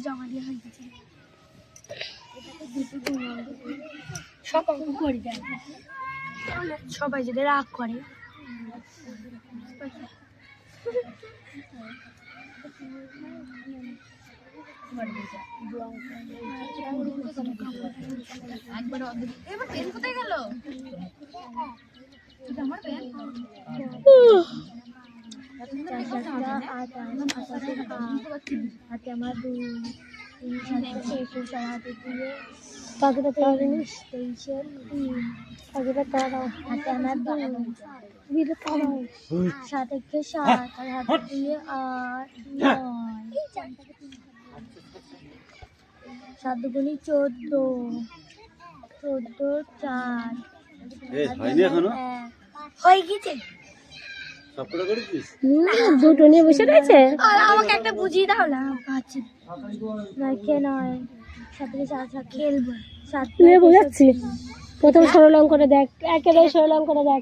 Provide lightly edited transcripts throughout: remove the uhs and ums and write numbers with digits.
জমা দিয়ে হয়ে গেছে সব অঙ্ক করে দেয় সবাই যদি রাগ করে একবার এবার পেন কোথায় গেল আমার পেন হাতে আমার 2 পাখিটা 23 23 পাখিটা তারাও হাতে আমার 2 বিটা তারাও 7 থেকে 7 আর হাতে দিয়ে 8 9 7 দুগুণে 14 14 4 হয়নি এখনো হয়ে গেছে সবটা করেছিস না দুটো নিয়ে বসে রয়েছে আমাকে একটা বুঝিয়ে দাও না পাচ্ছি না কে নয় সাথে সাথে খেলবো সাথে নিয়ে বোঝাচ্ছি প্রথম সরল অঙ্কটা দেখ একেবারে সরল অঙ্কটা দেখ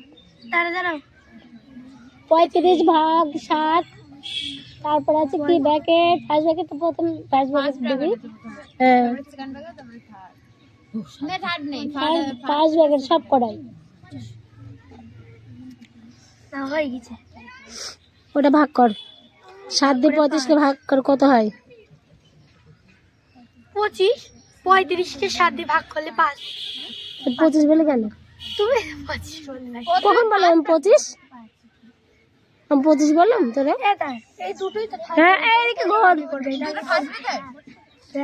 দাঁড়াও 35 ভাগ 7 তারপর আছে কি ব্র্যাকেট ফার্স্ট ব্র্যাকেট তো প্রথম ফার্স্ট ব্র্যাকেট দিবি হ্যাঁ সেকেন্ড ব্র্যাকেট তারপর থার্ড না থার্ড নেই ফার্স্ট ব্র্যাকেট সব করাই না হয়ে গেছে ওটা ভাগ কর 7 দিয়ে 35 কে ভাগ কর কত হয় 25 35 কে 7 দিয়ে ভাগ করলে 5 25 বলে কেন তুমি 25 বললে কখন বললাম 25 আমি 25 বললাম তোরে এই দুটোই তো হ্যাঁ এইদিকে ঘর করবে এটা ফার্স্ট ব্র্যাকেট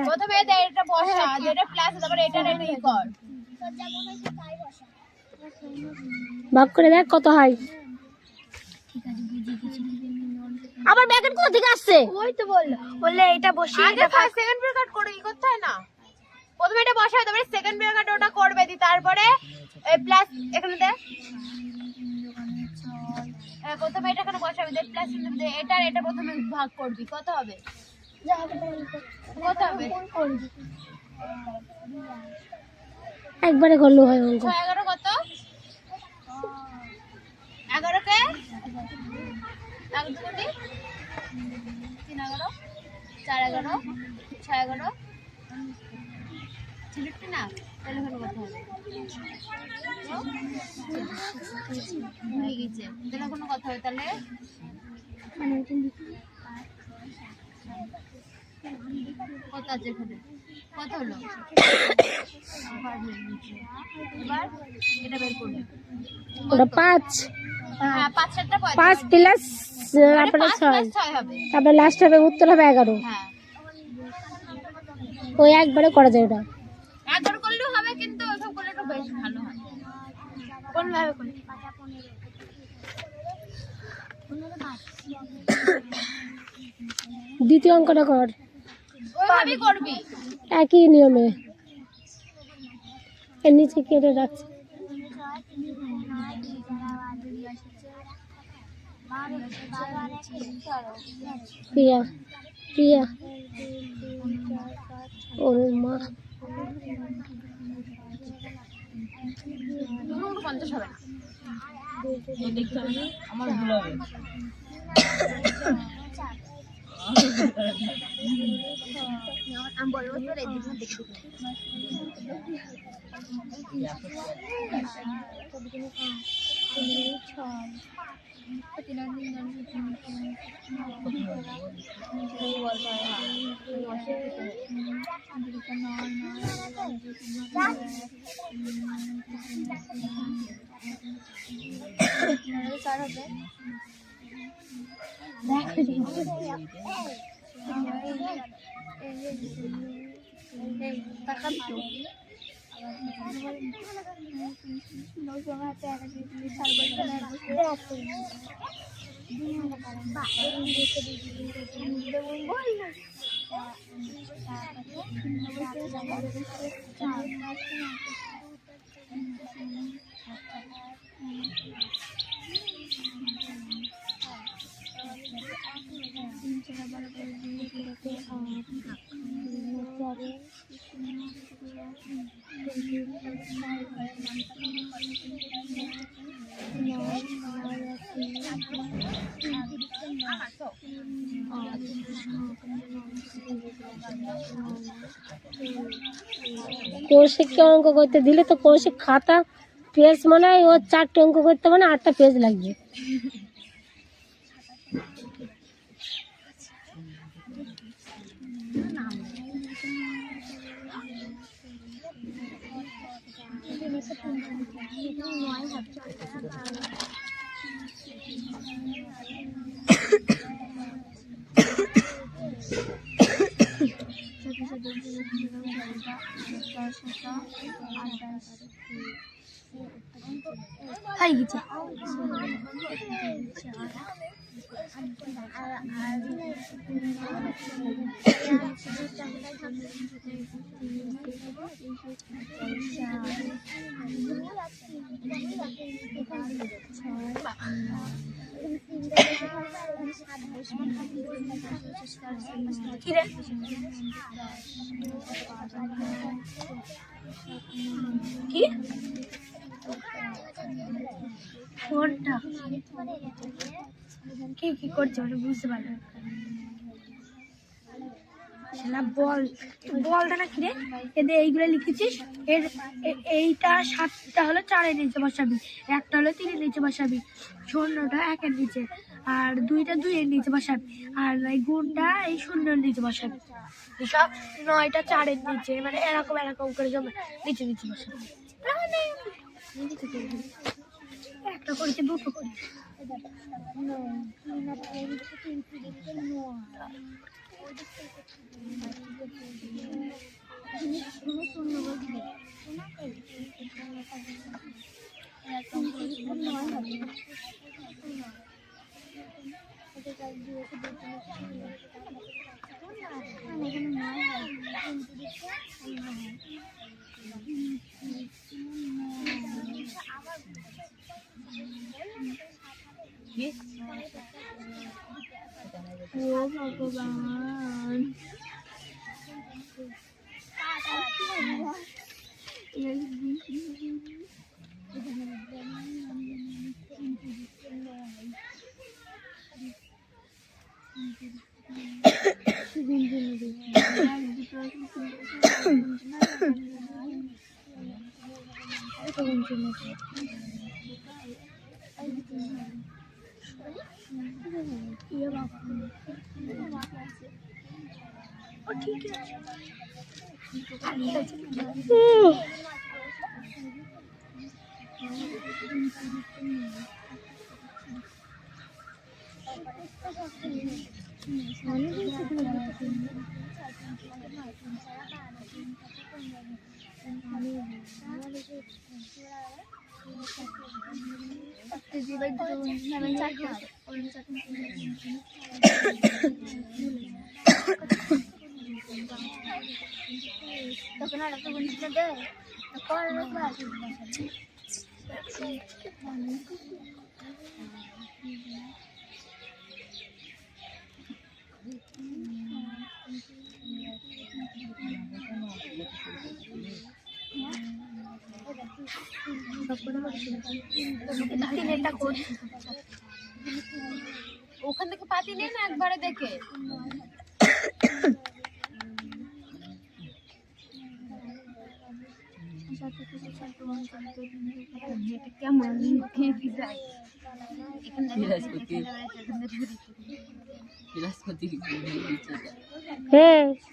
প্রথমে এটা বসা যেটা প্লাস তারপর এটা ই কর ভাগ করে দেখ কত হয় ঠিক আছে বুঝে গেছি আবার ব্র্যাকেট কোথা থেকে আসছে ওই তো বললে এটা বসিয়ে আগে ফার্স্ট সেকেন্ড ব্র্যাকেট করে ই করতে হয় না প্রথমে এটা বসাও তারপরে সেকেন্ড ব্র্যাকেট ওটা করবে দি তারপরে প্লাস এখানে দে প্রথমে এটা এখানে বসাবি দে প্লাস এটা প্রথমে ভাগ করবি কত হবে কত হবে একবারে করলে হয় অঙ্ক 11 কত 11 কে 1 2 কোটি 3 11 4 11 6 11 চিলিটি না তাহলে কোনো কথা হবে হয়ে গেছে তাহলে কোনো কথা হবে তাহলে মানে কত আছে এখানে কত হলো এবার এটা বের করবে ওটা 5 হ্যাঁ 5 7টা 5 প্লাস তারপরে 6 হবে তারপরে লাস্ট হবে উত্তর হবে 11 হ্যাঁ ওই একবারে করা যায় ওটা একবার করলেও হবে কিন্তু ওসব করলে একটু বেশ ভালো হয় কোন ভাবে করলে দ্বিতীয় অঙ্কটা কর ওইভাবেই করবি একই নিয়মে এর নিচে কেটে রাখছি প্রিয়া প্রিয়া ওর মা 50 হবে না আমার ভুল হবে আমি বলবো তোর এদিক দেখি কৌশিককে অঙ্ক করতে দিলে তো কৌশিক খাতা পেজ মনে হয় ওর 4টে অঙ্ক করতে মানে 8টা পেজ লাগবে। হাই গেছে কি কোনটা কি কি করছে মানে বুঝতে পারলাম না। বলটা না কি রে, এদের এইগুলো লিখেছিস, এর এইটা 7টা হলো 4-এর নিচে বসাবি, 1টা হলো 3-এর নিচে বসাবি, 0টা 1-এর নিচে, আর 2টা 2-এর নিচে বসাবি, আর এই গুণটা এই 0-এর নিচে বসাবি, সব 9টা 4-এর নিচে, মানে এরকম এরকম করে সব নিচে নিচে বসাবি। একটা করেছে 2টো করে ও ভগবান ঠিক আছে তখন আর একটা বন্ধু দেয় ওখান থেকে পাতি নেই না একবারে দেখে কেমন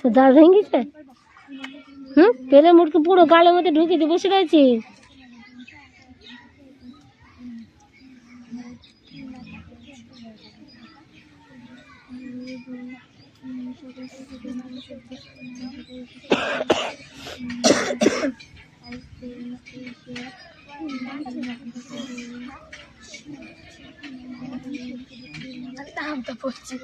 তো দাঁত ভেঙেছে। পেলে মুটকে পুরো গালের মধ্যে ঢুকে দিয়ে বসে রয়েছি। দাম তো পড়ছে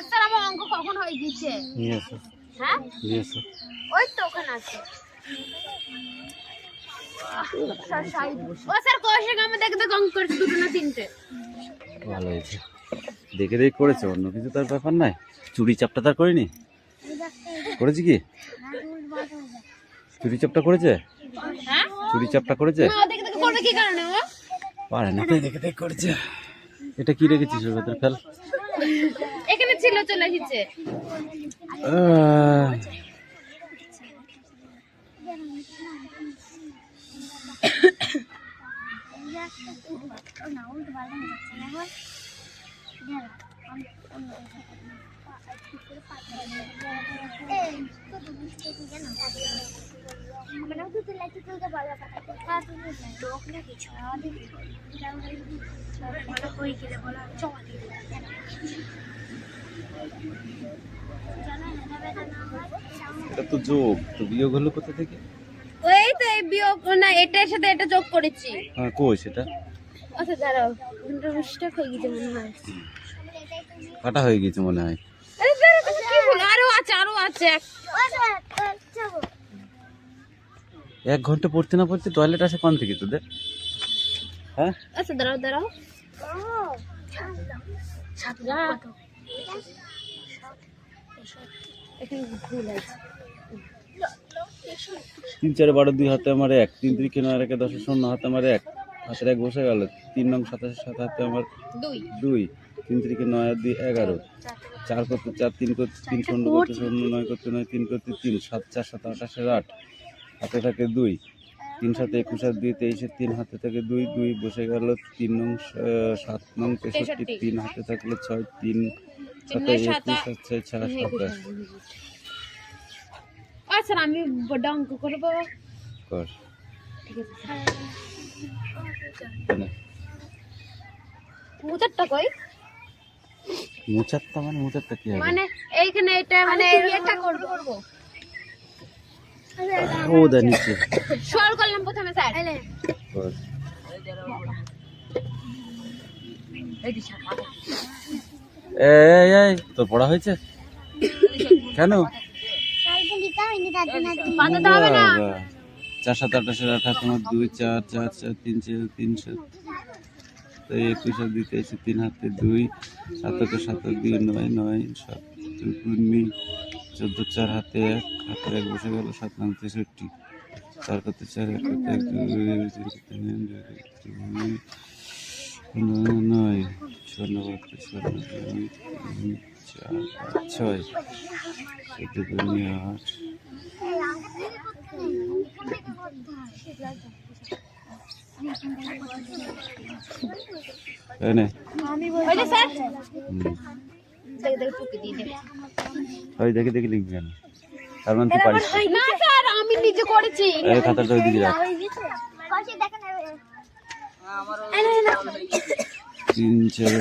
স্যার আমার অঙ্ক কখন হয়ে গেছে? হ্যাঁ ওই তো ওখানে আছে। ও স্যার কৌশিক আমি দেখে দেখে অঙ্ক করেছে দুটো না তিনটে। ভালো হয়েছে, দেখে দেখে করেছে, অন্য কিছু তার ব্যাপার নাই। চুরি চাপটা তার করেনি, করেছে কি? চুরি চাপটা করেছে, হ্যাঁ চুরি চাপটা করেছে। না দেখে দেখে করবে কি কারণে ও? পারে না, দেখে দেখে করেছে। এটা কি রেখেছিস ওর ভেতরে? ফেল। এখানে ছিল চলে এসেছে। এটা তো যোগ, তো বিয়োগ হলো কোথা থেকে? ওই তো এই বিয়োগ না, এটার সাথে এটা যোগ করেছি। হ্যাঁ, কই সেটা? আচ্ছা দাঁড়াও, মিস্টেক হয়ে গেছে মনে হয়। কাটা হয়ে গেছে মনে হয়। আরে দাঁড়াও, কি হলো? আরো আছে। 1 ঘন্টা পড়তে না পড়তে টয়লেট আসে কোন থেকে তোদের? হ্যাঁ, আচ্ছা দাঁড়াও। এখানে ভুল আছে। 3 4 12 2 হাতে আমার 1, 3 3 9 1 10 0 হাতে আমার 1, হাতের 1 বসে গেল। 3 9 27 7 হাতে আমার 2, 3 3 9 2 11, 4 করতে 4, 3 করতে 3, 0 করতে 0, 9 করতে 9, 3 করতে 3, 7 4 7 28 8, হাতে থাকে 2, 3 7 21 আর 2 23, 3 হাতে থাকে 2, 2 বসে গেল। 3 নং 7 নং 63, 3 হাতে থাকলো 6, 3 7 21 আর 6 6 27। আচ্ছা আমি বড় অঙ্ক করবো। কর। ঠিক আছে। মুচারটা কই? মুচাত্তা মানে মুচাত্তা কি হবে? মানে এইখানে এটা মানে এটা করব। ও দা নিচে সল করলাম প্রথমে স্যার। কর। এই তোর পড়া হয়েছে কেন? বাঁধাতে হবে না। 4 7 28 28 তোমার 2 4 4 4 3 4 3 7 তো 21 আর 2 23, 3 হাতে 2, 7 তো 7 2 9 9 7 2 14 4 হাতে 1, হাতের 1 বসে গেল। 7 9 63, 4 করতে 4 1 করতে 1 2 9 শূন্য করতে 4 6 7 2 8। এনে ওই যে স্যার দেখে দেখে লিখবি কেন? তার মানে তুই পারিস না স্যার, আমি নিজে করেছি। এই খাতাটা ওইদিকে রাখ। 3 4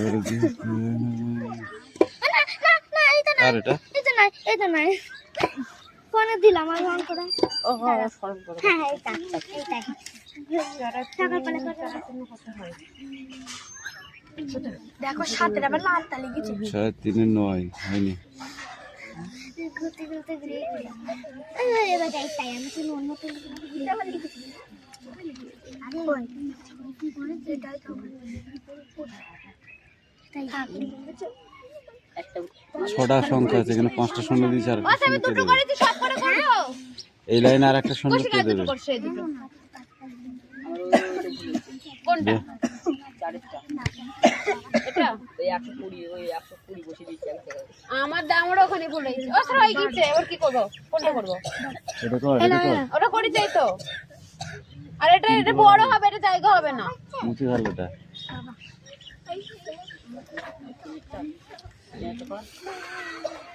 আর এটা ফোনে দিলাম আর অন করে। ওহো সরল করো। হ্যাঁ এটা দেখো 7 আবার লাল তালি গেছে। 6 3 9 হয়নি। ঘুরতে ঘুরে এবার তাই আমি তো অন্য ছটা সংখ্যা আছে, এখানে 5টা শূন্য দিয়েছে আর একটা শূন্য দুটো দেবে। করেছি, সব করে করো। এই লাইনে আর একটা শূন্য কৌশিক কে আর দুটো দেবে? করছে, এই দুটো। কোনটা? এটা ওই 120 বসে দিয়েছি আমার দামড় ওখানে পড়েছে। ও স্যার হয়ে গেছে, এবার কি করব? কোনটা করব? এটা কর, এটা কর। ওটা করে যাই তো। আর এটা বড় হবে, এটা জায়গা হবে না। মুচি ভালোটা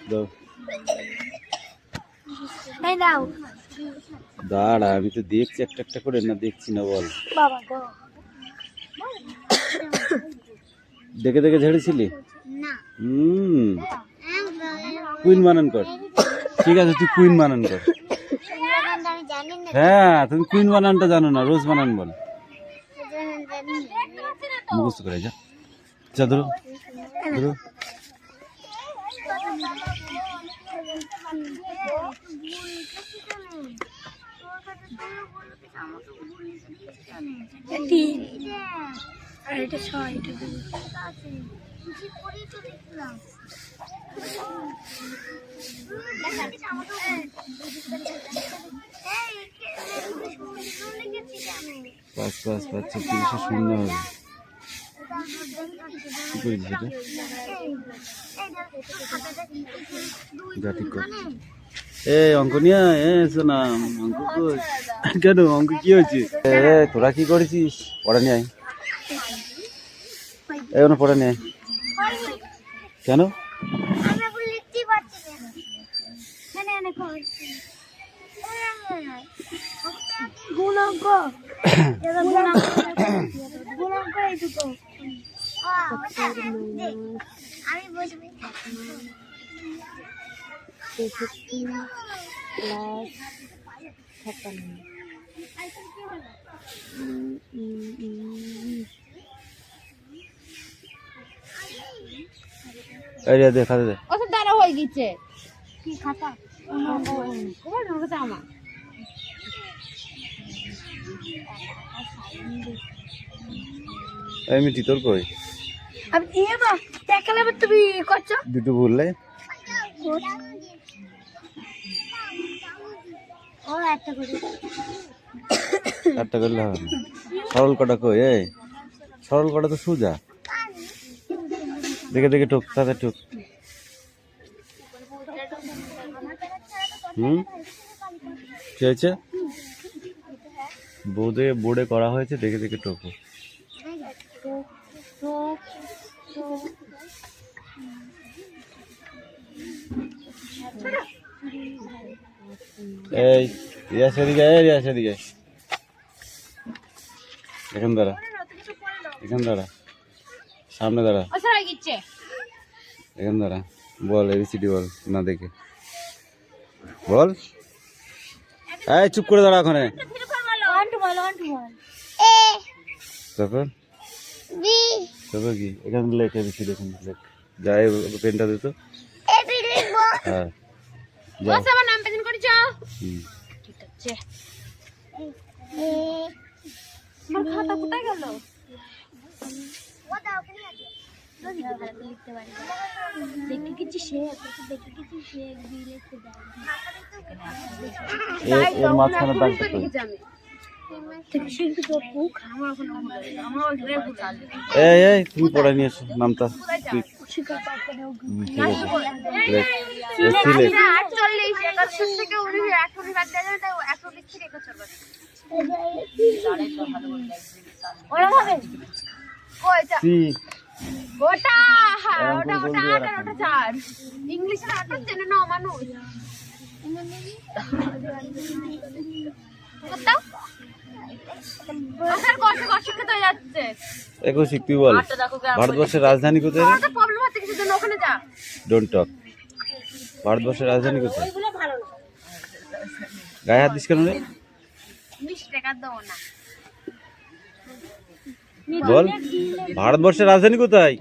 দাও। এই নাও দাঁড়া, আমি তো দেখছি একটা একটা করে, না দেখছি না বল। বাবা গো দেখে দেখে ঝেড়েছিলি? না কুইন বানান কর। ঠিক আছে, তুই কুইন বানান কর। আমি জানি না হ্যাঁ, তুমি কুইন বানানটা জানো না, রোজ বানান বল। মুখস্থ করে যা, যা ধরো ধরো। আর এটা 6 এটা পাঁচ পাঁচ পাঁচ 36 শূন্য হবে। কি করেছিস এটা? যা ঠিক কর। এই অঙ্ক নিয়ে শোনা, অঙ্ক কই? কেন অঙ্ক কি হয়েছে? তোরা কি করেছিস? পড়া নিয়ে আয়, এখনো পড়া নিয়ে আয়। কেন? গুণাঙ্ক এই দুটো আমি বসবি দেখা দে ওসব দ্বারা হয়ে গেছে। কি খাতা আমার আমি তোর কই আমি দিয়ে বা দেখালে তুমি করছো দুটো বললে ও একটা করে চারটা করলে হবে না। সরল কটা কই? এই সরল কটা তো সোজা, দেখে দেখে টুক, তাতে টুক। কি হয়েছে? বোর্ডে করা হয়েছে, দেখে দেখে টোকো। এই রিয়া সেদিকে, রিয়া সেদিকে, এখান দাঁড়া, এখান দাঁড়া, সামনে দাঁড়া, এখান দাঁড়া। বল এবিসিডি বল, না দেখে বল। এই চুপ করে দাঁড়া ওখানে। তারপর তারপর কি? এখানে লেখ এবিসিডি, এখানে লেখ। যাই পেনটা দে তো। হ্যাঁ আমার নাম প্রেজেন্ট করে যাও। ঠিক আছে, আমার খাতা কোথায় গেল? দেখে কিছু শেখ দেখে কিছু শেখ দিয়ে লিখতে এর মাঝখানে দাগ করতে হবে। এই এই তুমি পড়া নিয়ে এসো, নামতা তুই। ঠিক আছে লেখ, এসি লেখ। 48 71 থেকে 19 বাদ দেওয়া যাবে, তাই 120 থেকে 71 ওরা হবে কয়টা? সি ওটা ওটা ওটা 8 আর ওটা 4 ইংলিশে 8 জেনে নাও মানুষ কোথাও আসার কষ্ট শিক্ষিত হয়ে যাচ্ছে। একো শিখবি বল। ভারতবর্ষের রাজধানী কোথায়? তো প্রবলেম হচ্ছে কিছু জন্য ওখানে যা। Don't talk. ভারতবর্ষের রাজধানী কোথায়? গায়ে হাত দিস কেন রে? 20 টাকা দাও না বল ভারতবর্ষের রাজধানী কোথায়?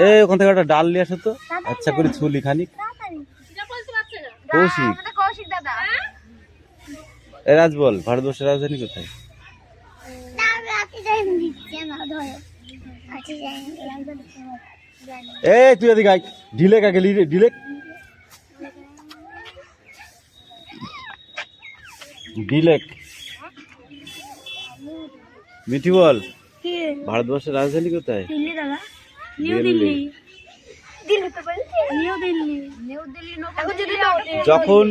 এই ওখান থেকে একটা ডাল নিয়ে আসো তো, আচ্ছা করে ছুলি খানিক। কৌশিক, আমাদের কৌশিক দাদা। এ রাজ বল ভারতবর্ষের রাজধানী কোথায়? এই তুই এদিকে আয়, ঢিলেক আগে ঢিলেক ঢিলেক। মিঠি বল ভারতবর্ষের রাজধানী কোথায়? দিল্লি দাদা, নিউ দিল্লি। যখন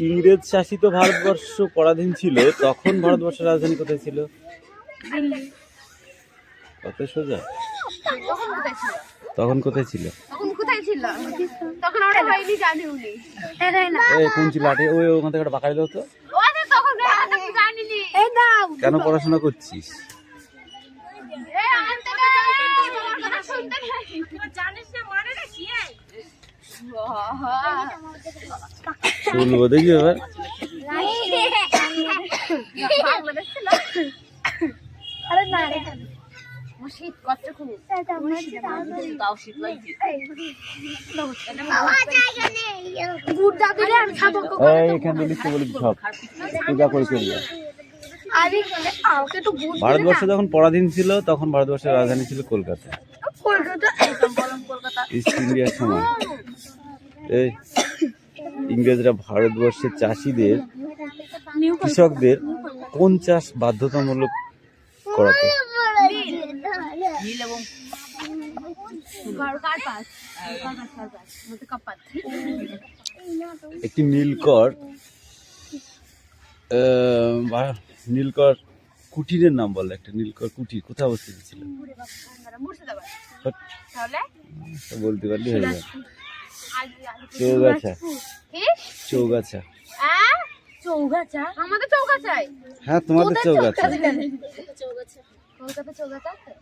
ইংরেজ শাসিত ভারতবর্ষ পরাধীন ছিল তখন ভারতবর্ষের রাজধানী কোথায় ছিল? কত সোজা। তখন কোথায় ছিল? এই কোন ছিল আটে? ওই ওখান থেকে বাঁকা দিল তো। কেন পড়াশোনা করছিস? শুনবো দেখি এবার। শীত করছে খুব। এখানে লিখতে বলেছি সব পূজা করে চলবে। ভারতবর্ষ যখন পরাধীন ছিল তখন ভারতবর্ষের রাজধানী ছিল কলকাতা। ইস্ট ইন্ডিয়ার সময় এই ইংরেজরা ভারতবর্ষের চাষিদের কৃষকদের কোন চাষ বাধ্যতামূলক করাতো? একটি নীলকর নীলকর কুটিরের নাম বলে। একটা নীলকর কুটির কোথায় অবস্থিত ছিল? বলতে পারলি হয়ে যাবে। চৌগাছা। চৌগাছা। চৌগাছা আমাদের চৌগাছায়। হ্যাঁ তোমাদের চৌগাছা। কলকাতা চৌগাছা আছে।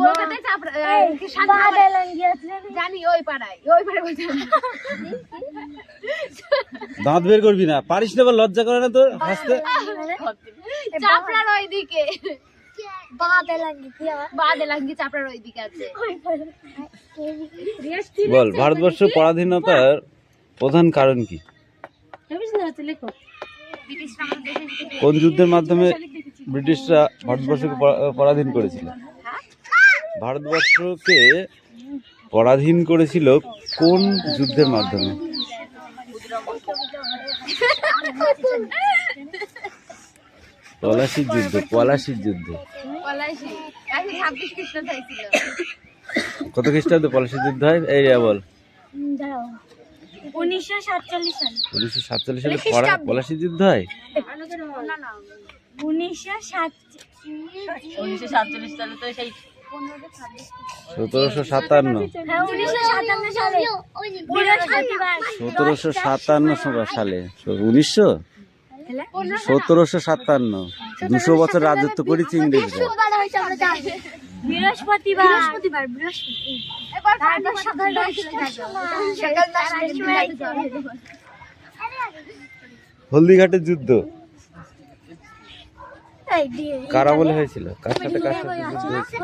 কলকাতায় জানি ওই পাড়ায় বলতে দাঁত বের করবি না, পারিস না, লজ্জা করে না তোর হাসতে? চাপড়ার ওইদিকে চাপড়ার ওইদিকে আছে। বল, ভারতবর্ষ পরাধীনতার প্রধান কারণ কি? কোন যুদ্ধের মাধ্যমে ব্রিটিশরা ভারতবর্ষকে পরাধীন করেছিল? ভারতবর্ষকে পরাধীন করেছিল কোন যুদ্ধের মাধ্যমে? পলাশির যুদ্ধ। পলাশির যুদ্ধ কত খ্রিস্টাব্দে পলাশির যুদ্ধ হয়? এই রে বল। 1947 সালে। 1947 সালে পলাশির যুদ্ধ হয়। 1947 সালে তো সেই 1757। 1757 সালে। 1757। 200 বছর রাজত্ব করেছে ইংরেজরা। হলদিঘাটের যুদ্ধ কারা বলে হয়েছিল? কার সাথে কার সাথে যুদ্ধ হয়েছিল?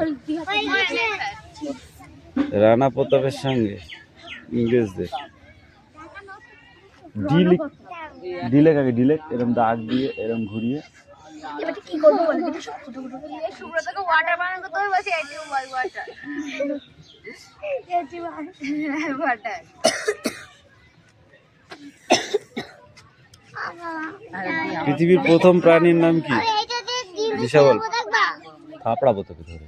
রানা প্রতাপের সঙ্গে ইংরেজদের। ডিলেক আগে ডিলেক এরকম দাগ দিয়ে এরকম ঘুরিয়ে কি করবো বলে সুব্রতকে ওয়াটার বানানো করতে হবে। বসে ওয়াটার পৃথিবীর প্রথম প্রাণীর নাম কি? দিশা বল। থাপড়া বোতকে ধরে।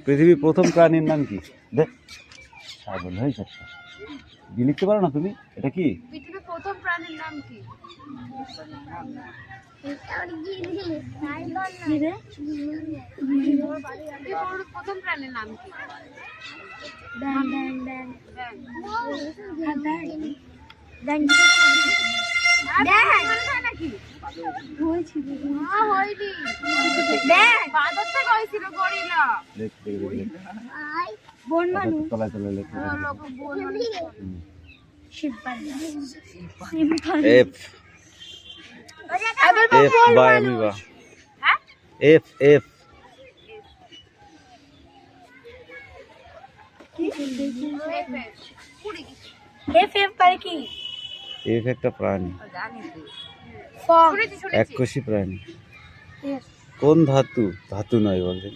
পৃথিবীর প্রথম প্রাণীর নাম কি? দেখ লিখতে পারো না তুমি? এটা কি? পৃথিবীর প্রথম প্রাণীর নাম কি? প্রথম প্রাণীর নাম কি? F F by amoeba. F F F একটা প্রাণী, এককোষী প্রাণী। কোন ধাতু? ধাতু নয় বলছেন।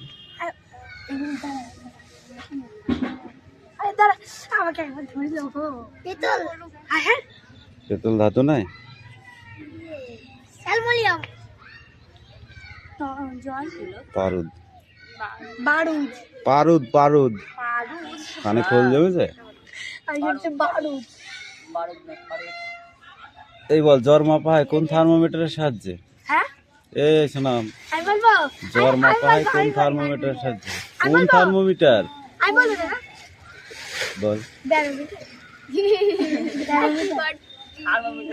পেতল ধাতু নয়। জল পারুদ বারুদ পারুদ পারুদ কানে খোল জমেছে। আর হচ্ছে বারুদ। এই বল জ্বর মাপা হয় কোন থার্মোমিটারের সাহায্যে? হ্যাঁ এ শোনাম, আমি বলবো জ্বর মাপা হয় কোন থার্মোমিটারের সাহায্যে? কোন থার্মোমিটার আমি বলবো না বল? ব্যারোমিটার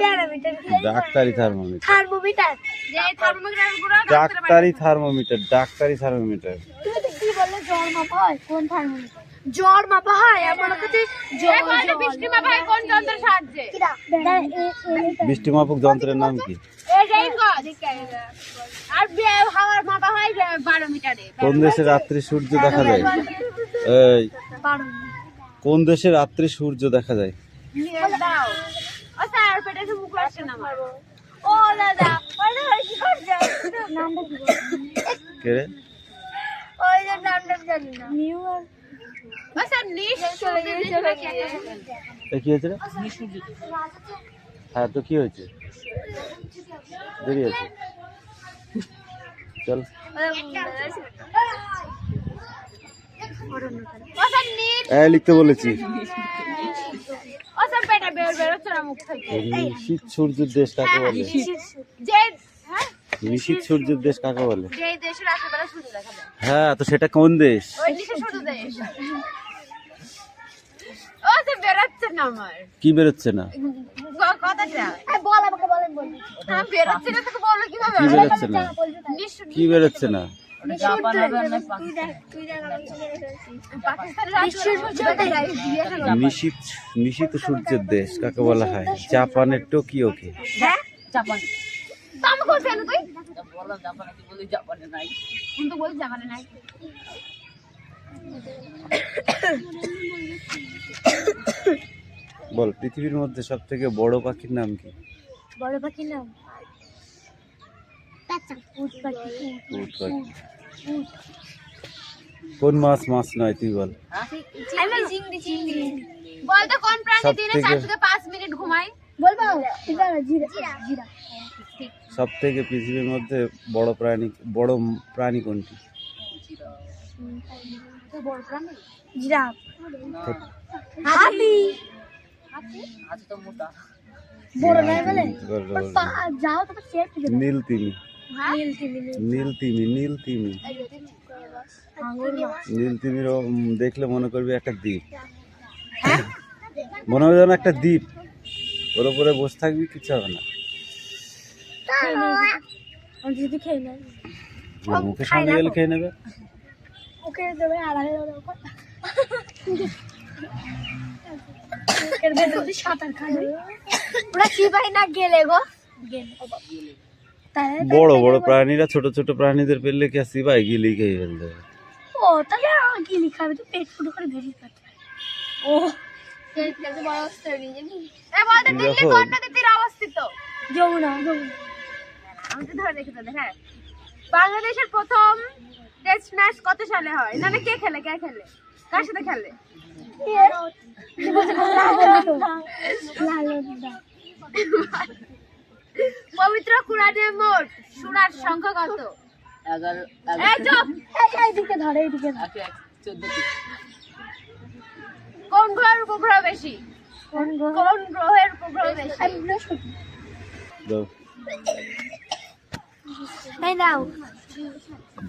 ব্যারোমিটার ডাক্তারি থার্মোমিটার। থার্মোমিটার যে থার্মোমিটার গুলো ডাক্তারি থার্মোমিটার, ডাক্তারি থার্মোমিটার। তুমি তো কি বললে জ্বর মাপা হয় কোন থার্মোমিটার? জ্বর মাপা হয় আমার কাছে বৃষ্টি মাপা হয় কোন যন্ত্রের সাহায্যে? বৃষ্টি মাপক যন্ত্রের নাম কি? আর হাওয়ার মাপা হয় বারোমিটারে। কোন দেশে রাত্রি সূর্য দেখা যায়? এই কোন দেশে রাত্রি সূর্য দেখা যায়? দাও ও স্যার পেটে এসে মুখ আসছে না আমার। ও দাদা ওই কি করছে নামটা কি বল? কে রে? ওই যে নামটা জানি না নিউ ও স্যার নিশ চলে গিয়ে এ কি হয়েছে রে? হ্যাঁ তো কি হয়েছে? দেরি আছে চল। ও স্যার নিশ এই লিখতে বলেছি। ও স্যার পেটে বেরোচ্ছে না মুখ থেকে। নিশীথ সূর্যের দেশ কাকে বলে? যে হ্যাঁ নিশীথ সূর্যের দেশ কাকে বলে? যে দেশে রাতের বেলা সূর্য দেখা যায় হ্যাঁ তো সেটা কোন দেশ? ওই নিশে সূর্য দেশ। ও স্যার বেরোচ্ছে না আমার কি বেরোচ্ছে না? কথাটা বল আমাকে বলেন বল হ্যাঁ বেরোচ্ছে না তোকে বললো কিভাবে? কি বেরোচ্ছে না? নিশ কি বেরোচ্ছে না? তুই দেখ পাকিস্তানের রাষ্ট্র নিশীথ সূর্যের দেশ কাকে বলা হয়? জাপানের টোকিওকে। হ্যাঁ জাপান তো আমি বলছি না তুই বললাম জাপানে তুই বলি জাপানে নাই কিন্তু বলি জাপানে নাই। বল পৃথিবীর মধ্যে সব থেকে বড় পাখির নাম কি? বড় পাখির নাম উট পাখি উট পাখি। কোন মাছ মাছ নয় তুই বল? আমি চিংড়ি বল তো কোন প্রাণী দিনে সবথেকে- 4 থেকে 5 মিনিট ঘুমায়? বলবো ঠিক আছে জিরা সব থেকে পৃথিবীর মধ্যে বড় প্রাণী কোনটি? বড় প্রাণী জিরাফ হাতি আজ তো মোটা বড় নয় বলে যাও তো শেপ নীল তিমি। নীল টিভি নীল তিমি, নীল তিমি। নীল তিমির দেখলে মনে করবি একটা দ্বীপ, মনে হবে যেন একটা দ্বীপ, ওর উপরে বসে থাকবি কিছু হবে না। যদি খেয়ে নেয় মুখের সামনে গেলে খেয়ে নেবে। ওকে দেবে আড়াই সাঁতার খাবে ওরা কি ভাই না গেলে গো বড় বড় প্রাণীরা ছোট ছোট প্রাণীদের পেলে কি আসি ভাই গিলি খেয়ে ফেলতে। ও তাহলে গিলি খাবে তো পেট ফুটো করে বেরিয়ে পাচ্ছে। ও বড় অবস্থা নিয়ে জানি বল তো দিল্লি কোন নদীর অবস্থিত? যমুনা আমি তো ধরে রেখে তোদের। হ্যাঁ বাংলাদেশের প্রথম টেস্ট ম্যাচ কত সালে হয়? না কে খেলে কার সাথে খেলে? পবিত্র কুরআনে মোট সূরার সংখ্যা কত? 11। এই চুপ এইদিকে ধরে এইদিকে 14টি। কোন গ্রহের উপগ্রহ বেশি? কোন গ্রহের উপগ্রহ বেশি? বৃহস্পতি দাও এই নাও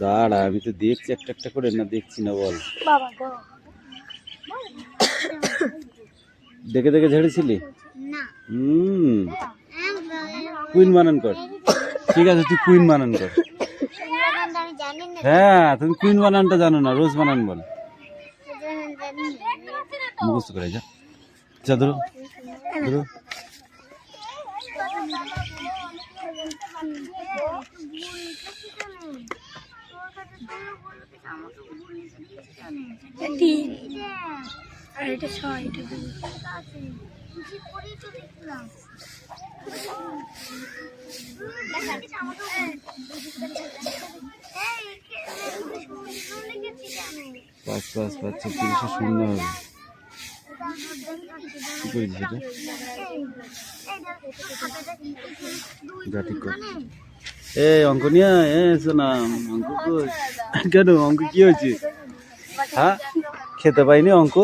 দাঁড়া, আমি তো দেখছি একটা একটা করে, না দেখছি না বল। বাবা গো দেখে দেখে ঝেড়েছিলি? না কুইন বানান কর। ঠিক আছে তুই কুইন বানান কর। আমি জানি না হ্যাঁ তুমি কুইন বানানটা জানো না, রোজ বানান বল। মুখস্থ করে যা যা ধরো ধরো। আর এটা 6 এটা পাঁচ পাঁচ পাঁচ 36 শূন্য হবে। কি করেছিস এটা? যা ঠিক কর। এই অঙ্ক নিয়ে শোনা অঙ্ক কেন অঙ্ক কি হয়েছে? হ্যাঁ খেতে পাইনি অঙ্ক